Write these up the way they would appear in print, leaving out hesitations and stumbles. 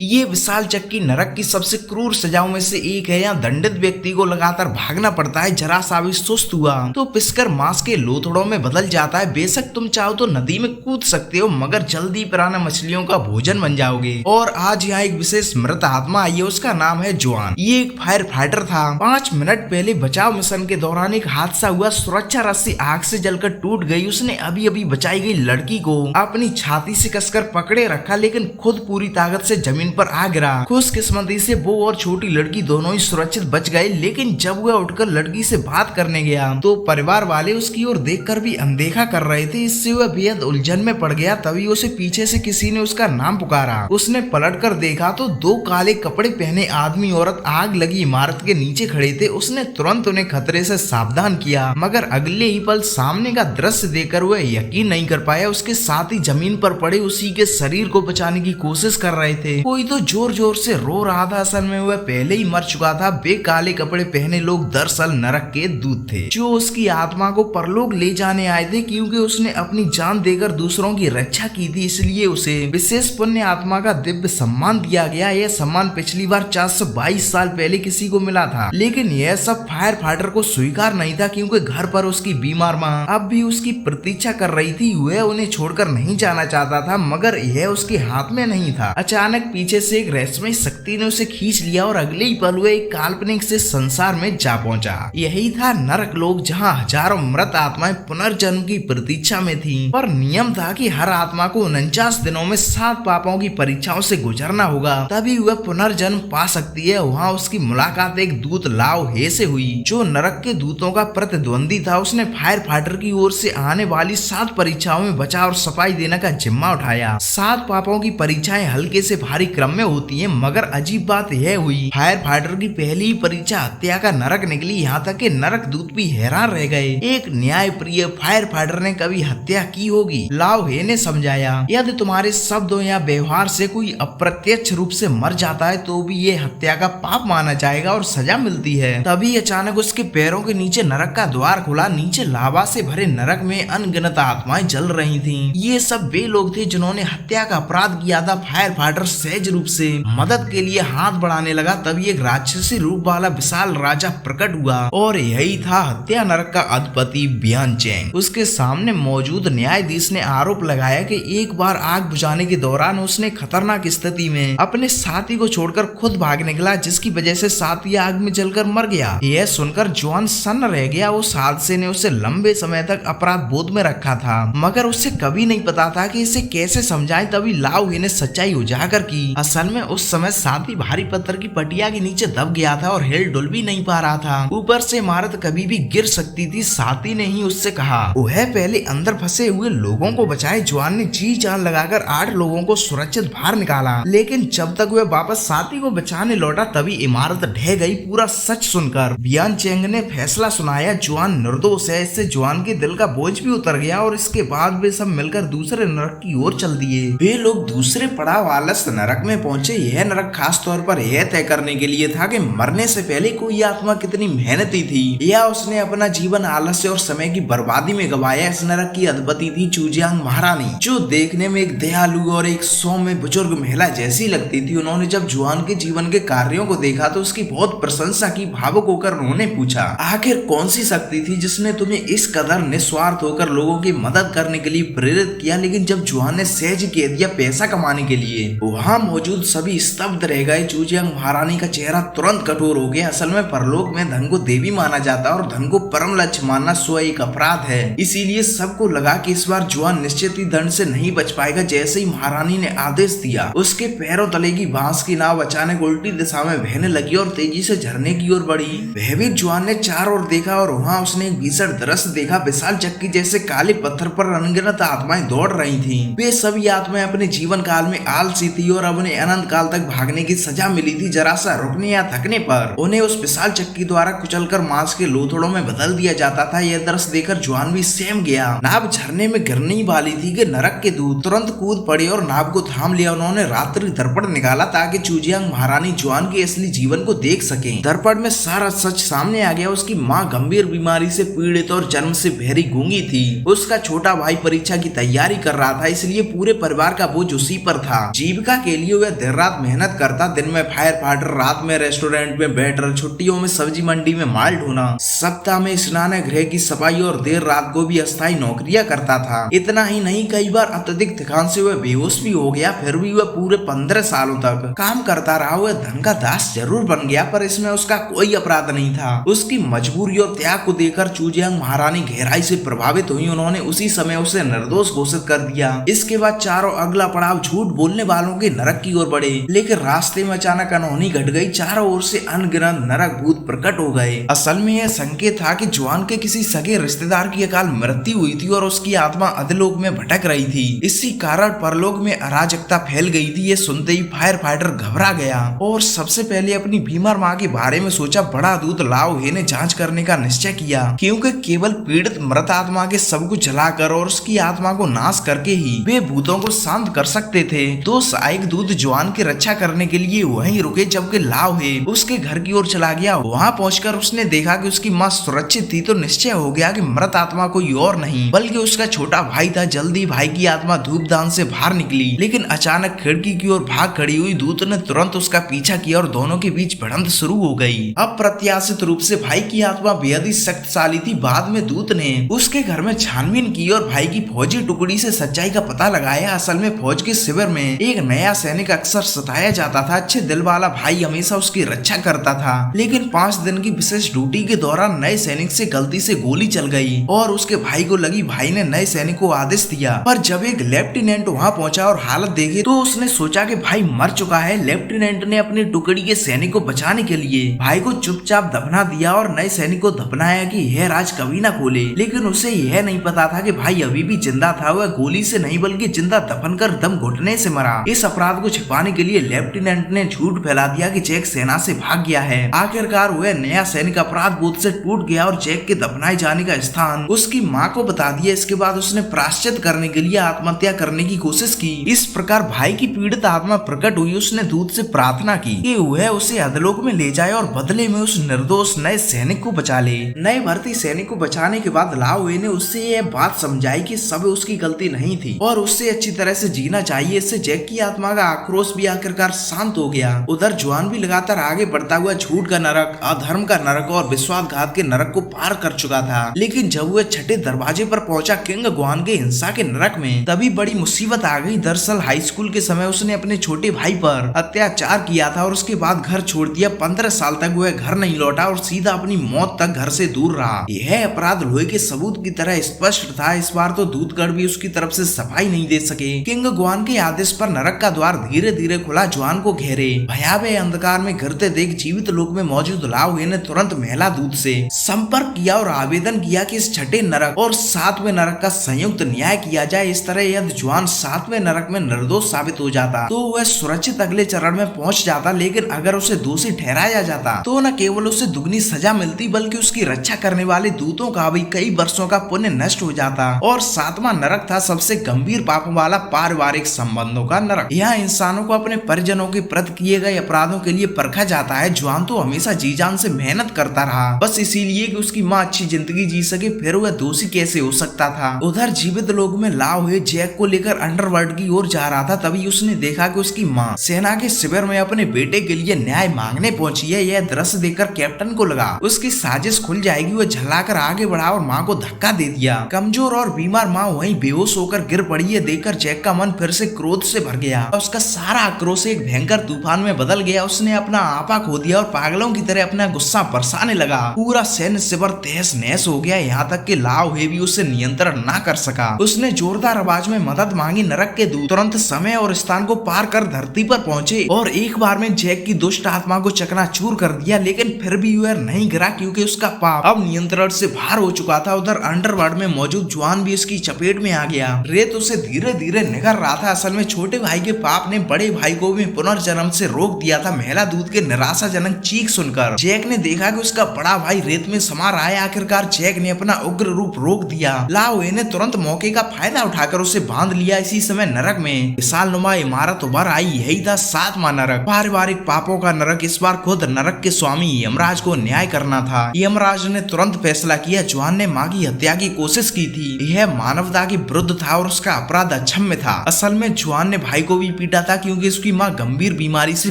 ये विशाल चक्की नरक की सबसे क्रूर सजाओं में से एक है। यहाँ दंडित व्यक्ति को लगातार भागना पड़ता है, जरा सा भी सुस्त हुआ तो पिसकर मांस के लोथड़ों में बदल जाता है। बेशक तुम चाहो तो नदी में कूद सकते हो, मगर जल्दी पिराना मछलियों का भोजन बन जाओगे। और आज यहाँ एक विशेष मृत आत्मा आई है, उसका नाम है जॉन। ये एक फायर फाइटर था। 5 मिनट पहले बचाव मिशन के दौरान एक हादसा हुआ, सुरक्षा रस्सी आग से जलकर टूट गई। उसने अभी अभी बचाई गई लड़की को अपनी छाती से कसकर पकड़े रखा, लेकिन खुद पूरी ताकत से जमीन पर आ गिरा। खुशकिस्मती से वो और छोटी लड़की दोनों ही सुरक्षित बच गए, लेकिन जब वह उठकर लड़की से बात करने गया तो परिवार वाले उसकी ओर देखकर भी अनदेखा कर रहे थे। इससे वह बेहद उलझन में पड़ गया। तभी उसे पीछे से किसी ने उसका नाम पुकारा। उसने पलटकर देखा तो 2 काले कपड़े पहने आदमी औरत आग लगी इमारत के नीचे खड़े थे। उसने तुरंत उन्हें खतरे से सावधान किया, मगर अगले ही पल सामने का दृश्य देखकर वह यकीन नहीं कर पाया। उसके साथ ही जमीन पर पड़े उसी के शरीर को बचाने की कोशिश कर रहे थे। कोई तो जोर जोर से रो रहा था। असल में वह पहले ही मर चुका था। वे काले कपड़े पहने लोग दरअसल नरक के दूत थे, जो उसकी आत्मा को परलोक ले जाने आए थे। क्योंकि उसने अपनी जान देकर दूसरों की रक्षा की थी, इसलिए उसे विशेष पुण्य आत्मा का दिव्य सम्मान दिया गया। यह सम्मान पिछली बार 422 साल पहले किसी को मिला था, लेकिन यह सब फायर फाइटर को स्वीकार नहीं था, क्योंकि घर पर उसकी बीमार माँ अब भी उसकी प्रतीक्षा कर रही थी। वह उन्हें छोड़कर नहीं जाना चाहता था, मगर यह उसके हाथ में नहीं था। अचानक पीछे से एक रहस्यमय शक्ति ने उसे खींच लिया और अगले ही पल वह एक काल्पनिक से संसार में जा पहुंचा। यही था नरक लोक, जहां हजारों मृत आत्माएं पुनर्जन्म की प्रतीक्षा में थीं। पर नियम था कि हर आत्मा को 49 दिनों में 7 पापों की परीक्षाओं से गुजरना होगा, तभी वह पुनर्जन्म पा सकती है। वहाँ उसकी मुलाकात एक दूत लाओ हे से हुई, जो नरक के दूतों का प्रतिद्वंदी था। उसने फायर फाइटर की ओर से आने वाली 7 परीक्षाओं में बचाव और सफाई देने का जिम्मा उठाया। 7 पापों की परीक्षाएं हल्के से भारी क्रम में होती है, मगर अजीब बात यह हुई, फायर फाइटर की पहली ही परीक्षा हत्या का नरक निकली। यहाँ तक कि नरक दूत भी हैरान रह गए। एक न्याय प्रिय फायर फाइटर ने कभी हत्या की होगी? लाओ हे ने समझाया, यदि तुम्हारे शब्दों या व्यवहार से कोई अप्रत्यक्ष रूप से मर जाता है तो भी ये हत्या का पाप माना जाएगा और सजा मिलती है। तभी अचानक उसके पैरों के नीचे नरक का द्वार खुला। नीचे लावा से भरे नरक में अनगिनत आत्माएं जल रही थीं। ये सब वे लोग थे जिन्होंने हत्या का अपराध किया था। फायर फाइटर सहज रूप से मदद के लिए हाथ बढ़ाने लगा। तभी एक राक्षसी रूप वाला विशाल राजा प्रकट हुआ, और यही था हत्या नरक का अधिपति बियान चैंग। उसके सामने मौजूद न्यायाधीश ने आरोप लगाया कि एक बार आग बुझाने के दौरान उसने खतरनाक स्थिति में अपने साथी को छोड़कर खुद भाग निकला, जिसकी वजह से साथी आग में जलकर मर गया। यह सुनकर जॉन सन्न रह गया। उस हादसे ने उसे लंबे समय तक अपराध बोध में रखा था, मगर उसे कभी नहीं पता था कि इसे कैसे समझाएं। तभी लाओ हे ने सच्चाई उजागर की। असल में उस समय साथी भारी पत्थर की पटिया के नीचे दब गया था और हिल डुल भी नहीं पा रहा था। ऊपर से इमारत कभी भी गिर सकती थी। साथी ने ही उससे कहा वह पहले अंदर फंसे हुए लोगों को बचाए। जॉन ने जी जान लगाकर 8 लोगों को सुरक्षित बाहर निकाला, लेकिन जब तक वह वापस साथी को बचाने लौटा तभी इमारत ढह गई। पूरा सच सुनकर बियान चैंग ने फैसला सुनाया, जॉन निर्दोष है। इससे जॉन के दिल का बोझ भी उतर गया और इसके बाद वे सब मिलकर दूसरे नरक की ओर चल दिए। वे लोग दूसरे पड़ाव आलस नरक में पहुंचे। यह नरक खास तौर पर यह तय करने के लिए था कि मरने से पहले कोई आत्मा कितनी मेहनती थी, या उसने अपना जीवन आलस्य और समय की बर्बादी में गवाया। इस नरक की अधिपति थी चूजियांग महारानी, जो देखने में एक दयालु और एक सौम्य बुजुर्ग महिला जैसी लगती थी। उन्होंने जब जॉन के जीवन के कार्यों को देखा तो उसकी बहुत प्रशंसा की। भावुक होकर उन्होंने पूछा, आखिर कौन सी शक्ति थी जिसने तुम्हें इस कदर निस्वार्थ होकर लोगों की मदद करने के लिए प्रेरित किया? लेकिन जब जॉन ने सहज कह दिया पैसा कमाने के लिए, वहाँ मौजूद सभी स्तब्ध रह गए। चूजियांग महारानी का चेहरा तुरंत कठोर हो गया। असल में परलोक में धन को देवी माना जाता और धन को परम लक्ष्य मानना स्वयं एक अपराध है। इसीलिए सबको लगा कि इस बार जॉन निश्चित ही दंड से नहीं बच पाएगा। जैसे ही महारानी ने आदेश दिया, उसके पैरों तले की बांस की नाव अचानक उल्टी दिशा में बहने लगी और तेजी से झरने की ओर बढ़ी। भयभीत जॉन ने चारों ओर देखा और वहाँ उसने एक भीषण दृश्य देखा। विशाल चक्की जैसे काले पत्थर पर अनगिनत आत्माएं दौड़ रही थीं। वे सभी आत्माएं अपने जीवन काल में आलसी थी और अब उन्हें अनंत काल तक भागने की सजा मिली थी। जरा सा रुकने या थकने पर उन्हें उस विशाल चक्की द्वारा कुचलकर मांस के लोथड़ों में बदल दिया जाता था। यह दृश्य देखकर जॉन भी सहम गया। नाव झरने में गिरने ही वाली थी कि नरक के दूत तुरंत कूद पड़े और नाव को थाम लिया। उन्होंने रात्रि दर्पण निकाला ताकि चूजियांग महारानी जॉन के असली जीवन को देख सके। दर्पण में सारा सच सामने आ गया। उसकी माँ गंभीर बीमारी से पीड़ित और जन्म से बहरी गूंगी थी। उसका छोटा भाई परीक्षा की तैयारी कर रहा था, इसलिए पूरे परिवार का बोझ उसी पर था। जीविका के लिए लिए वह देर रात मेहनत करता, दिन में फायर फाइटर, रात में रेस्टोरेंट में वेटर, छुट्टियों में सब्जी मंडी में माल ढोना, सप्ताह में स्नान गृह की सफाई और देर रात को भी अस्थायी नौकरियां करता था। इतना ही नहीं, कई बार अत्यधिक थकान से वह बेहोश भी हो गया, फिर भी वह पूरे 15 सालों तक काम करता रहा। वह धन का दास जरूर बन गया, पर इसमें उसका कोई अपराध नहीं था। उसकी मजबूरी और त्याग को देखकर चूजियांग महारानी गहराई से प्रभावित हुई। उन्होंने उसी समय उसे निर्दोष घोषित कर दिया। इसके बाद चारों अगला पड़ाव झूठ बोलने वालों के नरक की ओर बढ़े, लेकिन रास्ते में अचानक अनहोनी घट गई। चारों ओर से अनगिनत नरक भूत प्रकट हो गए। असल में यह संकेत था कि जुआन के किसी सगे रिश्तेदार की अकाल मृत्यु हुई थी और उसकी आत्मा अधलोक में भटक रही थी। इसी कारण परलोक में अराजकता फैल गई थी। ये सुनते ही फायर फाइटर घबरा गया और सबसे पहले अपनी बीमार माँ के बारे में सोचा। बड़ा दूत लाओ हे ने जांच करने का निश्चय किया, क्योंकि केवल पीड़ित मृत आत्मा के सब कुछ जलाकर और उसकी आत्मा को नाश करके ही वे भूतों को शांत कर सकते थे। तो सहायक दूत जुआन की रक्षा करने के लिए वहीं रुके, जबकि लाओ हे उसके घर की ओर चला गया। वहां पहुंचकर उसने देखा कि उसकी माँ सुरक्षित थी, तो निश्चय हो गया कि मृत आत्मा कोई और नहीं बल्कि उसका छोटा भाई था। जल्दी भाई की आत्मा धूपदान से बाहर निकली, लेकिन अचानक खिड़की की ओर भाग खड़ी हुई। दूत ने तुरंत उसका पीछा किया और दोनों के बीच भिड़ंत शुरू हो गई। अप्रत्याशित रूप से भाई की आत्मा बेहद ही शक्तिशाली थी। बाद में दूत ने उसके घर में छानबीन की और भाई की फौजी टुकड़ी से सच्चाई का पता लगाया। असल में फौज के शिविर में एक नया सैनिक अक्सर सताया जाता था। अच्छे दिल वाला भाई हमेशा उसकी रक्षा करता था, लेकिन 5 दिन की विशेष ड्यूटी के दौरान नए सैनिक से गलती से गोली चल गई और उसके भाई को लगी। भाई ने नए सैनिक को आदेश दिया, पर जब एक लेफ्टिनेंट वहां पहुंचा और हालत देखे तो उसने सोचा कि भाई मर चुका है। लेफ्टिनेंट ने अपनी टुकड़ी के सैनिक को बचाने के लिए भाई को चुपचाप दफना दिया और नए सैनिक को दफनाया कि यह राज कभी न खोले। लेकिन उसे यह नहीं पता था कि भाई अभी भी जिंदा था। वह गोली से नहीं बल्कि जिंदा दफन कर दम घुटने से मरा। इस अपराध को छिपाने के लिए लेफ्टिनेंट ने झूठ फैला दिया कि जैक सेना से भाग गया है। आखिरकार वह नया सैनिक अपराध बोध से टूट गया और जैक के दफनाए जाने का स्थान उसकी माँ को बता दिया। इसके बाद उसने प्रायश्चित करने के लिए आत्महत्या करने की कोशिश की। इस प्रकार भाई की पीड़ित आत्मा प्रकट हुई। उसने दूत से प्रार्थना की कि वह उसे अधलोक में ले जाए और बदले में उस निर्दोष नए सैनिक को बचा ले। नए भर्ती सैनिक को बचाने के बाद लाओ ने उससे यह बात समझाई कि सब उसकी गलती नहीं थी और उससे अच्छी तरह से जीना चाहिए। इससे जैक की आत्मा का आक्रोश भी आखिरकार शांत हो गया। उधर जुआन भी लगातार आगे बढ़ता हुआ झूठ का नरक, अधर्म का नरक और विश्वासघात के नरक को पार कर चुका था। लेकिन जब वह छठे दरवाजे पर पहुंचा किंग गुआन के हिंसा के नरक में, तभी बड़ी मुसीबत आ गई। दरअसल हाई स्कूल के समय उसने अपने छोटे भाई पर अत्याचार किया था और उसके बाद घर छोड़ दिया। 15 साल तक वह घर नहीं लौटा और सीधा अपनी मौत तक घर से दूर रहा। यह अपराध लोहे के सबूत की तरह स्पष्ट था। इस बार तो दूतगढ़ भी उसकी तरफ से सफाई नहीं दे सके। किंग गुआन के आदेश पर नरक का द्वार धीरे धीरे खुला। जुआन को घेरे भयावह अंधकार में गिरते देख जीवित लोक में मौजूद लाओ ने तुरंत महिला दूत से संपर्क किया और आवेदन किया कि इस छठे नरक और 7वें नरक का संयुक्त न्याय किया जाए। इस तरह यदि जुआन 7वें नरक में निर्दोष साबित हो जाता तो वह सुरक्षित अगले चरण में पहुंच जाता, लेकिन अगर उसे दोषी ठहराया जाता तो न केवल उसे दुगनी सजा मिलती बल्कि उसकी रक्षा करने वाले दूतों का भी कई वर्षों का पुण्य नष्ट हो जाता। और 7वां नरक था सबसे गंभीर पापों वाला पारिवारिक संबंधों का नरक। यहाँ इंसानों को अपने परिजनों के प्रति किए गए अपराधों के लिए परखा जाता है। जुआन तो हमेशा जी जान से मेहनत करता रहा, बस इसीलिए कि उसकी माँ अच्छी जिंदगी जी सके, फिर वह दोषी कैसे हो सकता था। उधर जीवित लोग में लाओ हे जैक को लेकर अंडरवर्ल्ड की ओर जा रहा था। तभी उसने देखा कि उसकी माँ सेना के शिविर में अपने बेटे के लिए न्याय मांगने पहुंची है। यह दृश्य देखकर कैप्टन को लगा उसकी साजिश खुल जाएगी। वह झल्लाकर आगे बढ़ा और माँ को धक्का दे दिया। कमजोर और बीमार माँ वहीं बेहोश होकर गिर पड़ी है। देखकर जैक का मन फिर से क्रोध से भर गया। उसका सारा आक्रोश एक भयंकर तूफान में बदल गया। उसने अपना आपा खो दिया और पागलों की तरह अपना गुस्सा बरसाने लगा। पूरा सैन्य शिविर तहस नहस हो गया, यहाँ तक कि लाओ हे भी उसे नियंत्रण ना कर सका। उसने जोरदार आवाज में मदद मांगी। नरक के दूत तुरंत समय और स्थान को पार कर धरती पर पहुंचे और एक बार में जैक की दुष्ट आत्मा को चकनाचूर कर दिया। लेकिन फिर भी वह नहीं गिरा, क्योंकि उसका पाप अब नियंत्रण से बाहर हो चुका था। उधर अंडरवर्ल्ड में मौजूद जुआन भी इसकी चपेट में आ गया। रेत उसे धीरे धीरे निगल रहा था। असल में छोटे भाई के पाप ने बड़े भाई को भी पुनर्जन्म से रोक दिया था। महिला दूत के निराशाजनक चीख सुनकर जैक ने देखा कि उसका बड़ा भाई रेत में समा रहा है। आखिरकार जैक ने अपना उग्र रूप रोक दिया। लाओ ने तुरंत मौके का फायदा उठाकर उसे बांध लिया। इसी समय नरक में विशाल नुमा इमारत उभर आई। यही था 7वां नरक, पारिवारिक पापों का नरक। इस बार खुद नरक के स्वामी यमराज को न्याय करना था। यमराज ने तुरंत फैसला किया। जुआन ने माँ की हत्या की कोशिश की थी। यह मानवता के विरुद्ध था और उसका अपराध अक्षम्य था। असल में जुआन ने भाई को भी पीटा किया था क्योंकि उसकी माँ गंभीर बीमारी से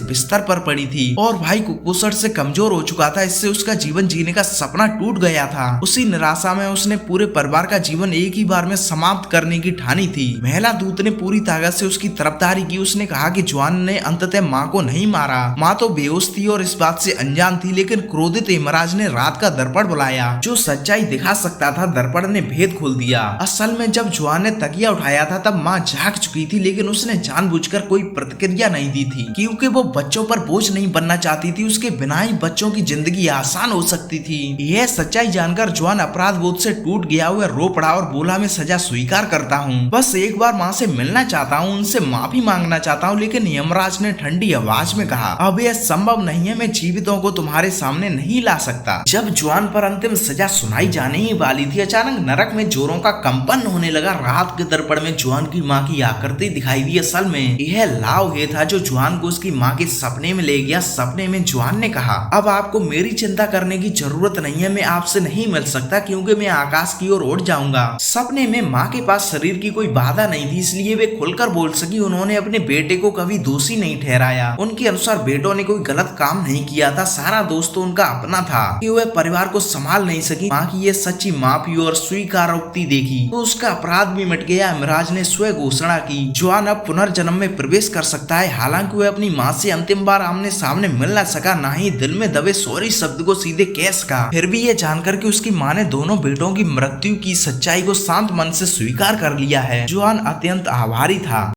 बिस्तर पर पड़ी थी और भाई कुपोषण से कमजोर हो चुका था। इससे उसका जीवन जीने का सपना टूट गया था। उसी निराशा में उसने पूरे परिवार का जीवन एक ही बार में समाप्त करने की ठानी थी। महिला दूत ने पूरी ताकत से उसकी तरफदारी की। उसने कहा कि जॉन ने अंततः माँ को नहीं मारा। माँ तो बेहोश थी और इस बात से अनजान थी, लेकिन क्रोधित यमराज ने रात का दर्पण बुलाया जो सच्चाई दिखा सकता था। दर्पण ने भेद खोल दिया। असल में जब जॉन ने तकिया उठाया था तब माँ जाग चुकी थी, लेकिन उसने जानबूझकर कोई प्रतिक्रिया नहीं दी थी क्योंकि वो बच्चों पर बोझ नहीं बनना चाहती थी। उसके बिना ही बच्चों की जिंदगी आसान हो सकती थी। यह सच्चाई जानकर जॉन अपराध बोध से टूट गया। वह रो पड़ा और बोला, मैं सजा स्वीकार करता हूँ, बस एक बार माँ से मिलना चाहता हूँ, उनसे माफी मांगना चाहता हूँ। लेकिन यमराज ने ठंडी आवाज में कहा, अब यह संभव नहीं है, मैं जीवितों को तुम्हारे सामने नहीं ला सकता। जब जॉन पर अंतिम सजा सुनाई जाने ही वाली थी, अचानक नरक में जोरों का कंपन होने लगा। रात के दर्पण में जॉन की माँ की आकृति दिखाई दी। असल में यह लाव हे था जो जॉन को उसकी माँ के सपने में ले गया। सपने में जॉन ने कहा, अब आपको मेरी चिंता करने की जरूरत नहीं है, मैं आपसे नहीं मिल सकता क्योंकि मैं आकाश की ओर उड़ जाऊंगा। सपने में माँ के पास शरीर की कोई बाधा नहीं थी, इसलिए वे खुलकर बोल सकी। उन्होंने अपने बेटे को कभी दोषी नहीं ठहराया। उनके अनुसार बेटों ने कोई गलत काम नहीं किया था, सारा दोष तो उनका अपना था कि वह परिवार को संभाल नहीं सकी। माँ की ये सच्ची माफी और स्वीकारोक्ति देखी तो उसका अपराध भी मिट गया। यमराज ने स्व घोषणा की, जॉन अब पुनर्जन्म में प्रवेश कर सकता है। हालांकि वह अपनी माँ से अंतिम बार आमने सामने मिल न सका, ना ही दिल में दबे सॉरी शब्द को सीधे कह सका। फिर भी ये जानकर कि उसकी माँ ने दोनों बेटों की मृत्यु की सच्चाई को शांत मन से स्वीकार कर लिया है, जॉन अत्यंत आभारी था।